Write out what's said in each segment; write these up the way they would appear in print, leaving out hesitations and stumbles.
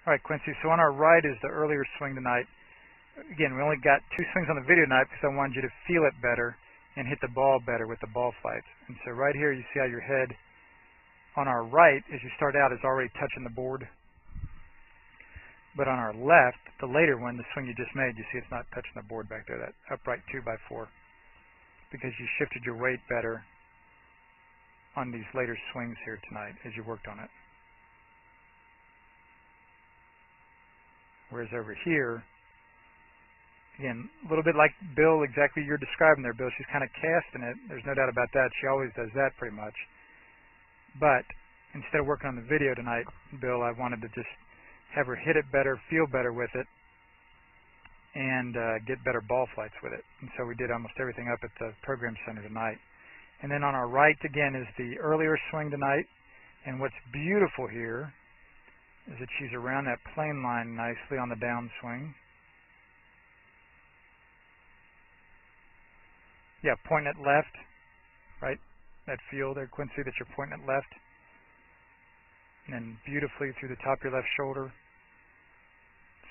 All right, Quincy, so on our right is the earlier swing tonight. Again, we only got 2 swings on the video tonight because I wanted you to feel it better and hit the ball better with the ball flights. And so right here you see how your head on our right, as you start out, is already touching the board. But on our left, the later one, the swing you just made, you see it's not touching the board back there, that upright 2x4, because you shifted your weight better on these later swings here tonight as you worked on it. Whereas over here, again, a little bit like Bill, exactly you're describing there, Bill. She's kind of casting it. There's no doubt about that. She always does that pretty much. But instead of working on the video tonight, Bill, I wanted to just have her hit it better, feel better with it, and get better ball flights with it. And so we did almost everything up at the program center tonight. And then on our right, again, is the earlier swing tonight. And what's beautiful here is that she's around that plane line nicely on the downswing. Yeah, pointing at left, right? That feel there, Quincy, that you're pointing at left. And then beautifully through the top of your left shoulder.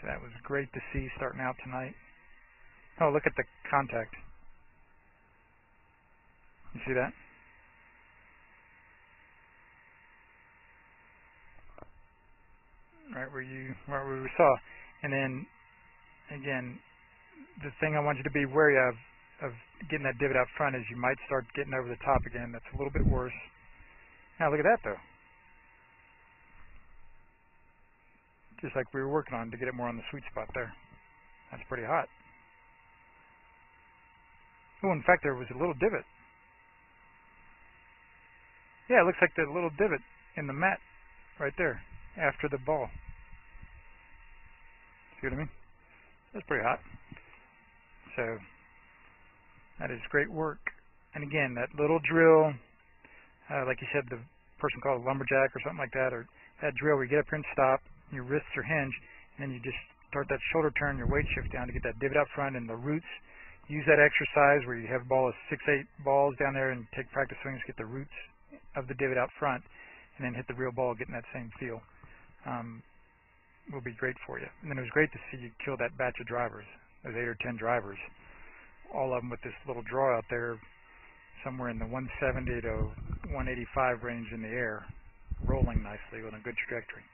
So that was great to see starting out tonight. Oh, look at the contact. You see that? Right where we saw. And then, again, the thing I want you to be wary of getting that divot out front is you might start getting over the top again. That's a little bit worse. Now look at that though. Just like we were working on to get it more on the sweet spot there. That's pretty hot. Oh, in fact, there was a little divot. Yeah, it looks like the little divot in the mat right there after the ball. See what I mean? That's pretty hot. So that is great work. And again, that little drill, like you said, the person called a lumberjack or something like that, or that drill where you get up here and stop, your wrists are hinged, and then you just start that shoulder turn, your weight shift down to get that divot out front and the roots. Use that exercise where you have a ball of 6-8 balls down there and take practice swings, get the roots of the divot out front, and then hit the real ball, getting that same feel. Will be great for you. And then it was great to see you kill that batch of drivers, those 8 or 10 drivers, all of them with this little draw out there, somewhere in the 170 to 185 range in the air, rolling nicely with a good trajectory.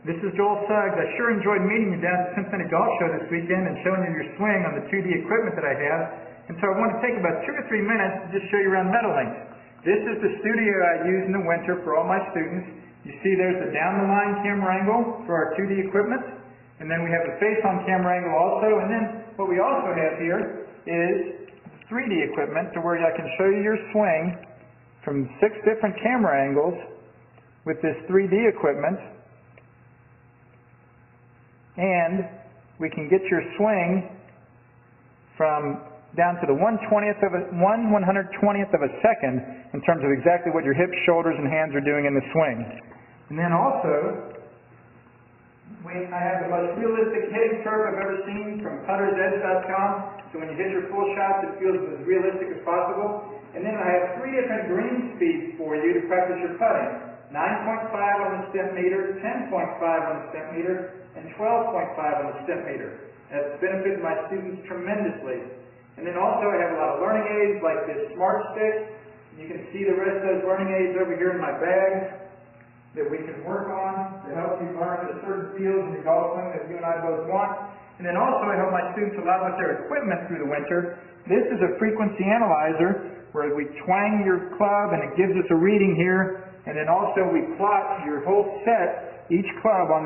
This is Joel Suggs. I sure enjoyed meeting you down at the Cincinnati Golf Show this weekend and showing you your swing on the 2D equipment that I have. And so I want to take about 2 or 3 minutes to just show you around Meadowlinks. This is the studio I use in the winter for all my students. You see there's the down-the-line camera angle for our 2D equipment. And then we have the face-on camera angle also. And then what we also have here is 3D equipment to where I can show you your swing from 6 different camera angles with this 3D equipment. And we can get your swing from down to the 1/120th of a second in terms of exactly what your hips, shoulders, and hands are doing in the swing. And then also, I have the most realistic hitting curve I've ever seen from puttersedge.com. So when you hit your full shots, it feels as realistic as possible. And then I have 3 different green speeds for you to practice your putting. 9.5 on the step meter, 10.5 on the step meter, and 12.5 on the step meter. That's benefited my students tremendously. And then also I have a lot of learning aids like this Smart Stick. You can see the rest of those learning aids over here in my bag that we can work on to help you learn the certain fields in your golf swing that you and I both want. And then also I help my students a lot with their equipment through the winter. This is a frequency analyzer where we twang your club and it gives us a reading here. And then also we plot your whole set, each club on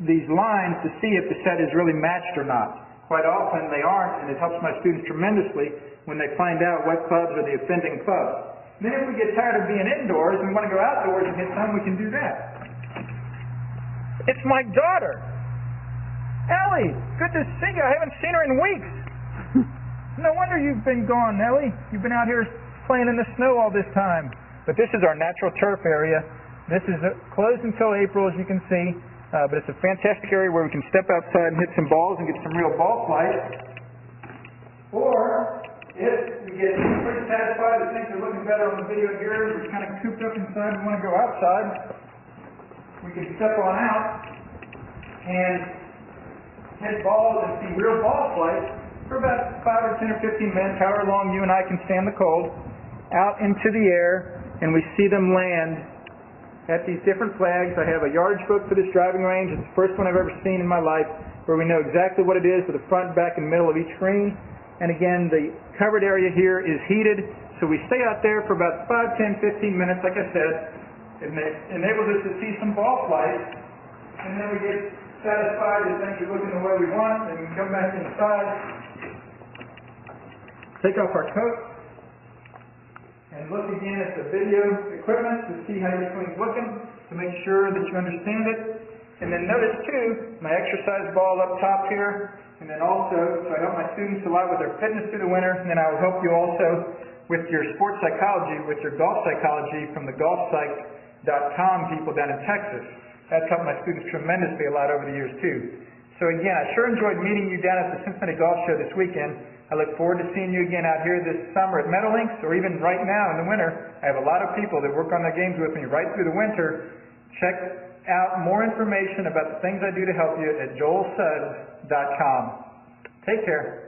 these lines to see if the set is really matched or not. Quite often they aren't, and it helps my students tremendously when they find out what clubs are the offending clubs. Then if we get tired of being indoors and we want to go outdoors and hit some, we can do that. It's my daughter, Ellie. Good to see you. I haven't seen her in weeks. No wonder you've been gone, Ellie. You've been out here playing in the snow all this time. But this is our natural turf area. This is closed until April, as you can see. But it's a fantastic area where we can step outside and hit some balls and get some real ball flight. Or, if we get pretty satisfied that things are looking better on the video here, we're kind of cooped up inside and want to go outside, we can step on out and hit balls and see real ball flights for about 5 or 10 or 15 minutes, however long you and I can stand the cold, out into the air, and we see them land at these different flags. I have a yardage book for this driving range. It's the first one I've ever seen in my life where we know exactly what it is with the front, back, and middle of each green. And again, the covered area here is heated, so we stay out there for about 5, 10, 15 minutes, like I said. It enables us to see some ball flights, and then we get satisfied that things are looking the way we want, and we come back inside, take off our coats, and look again at the video equipment to see how your swing's looking, to make sure that you understand it. And then notice too, my exercise ball up top here, and then also, so I help my students a lot with their fitness through the winter, and then I will help you also with your sports psychology, with your golf psychology from the golfpsych.com people down in Texas. That's helped my students tremendously a lot over the years too. So again, I sure enjoyed meeting you down at the Cincinnati Golf Show this weekend. I look forward to seeing you again out here this summer at Meadowlinks, or even right now in the winter. I have a lot of people that work on their games with me right through the winter. Check out more information about the things I do to help you at joelsuggs.com. Take care.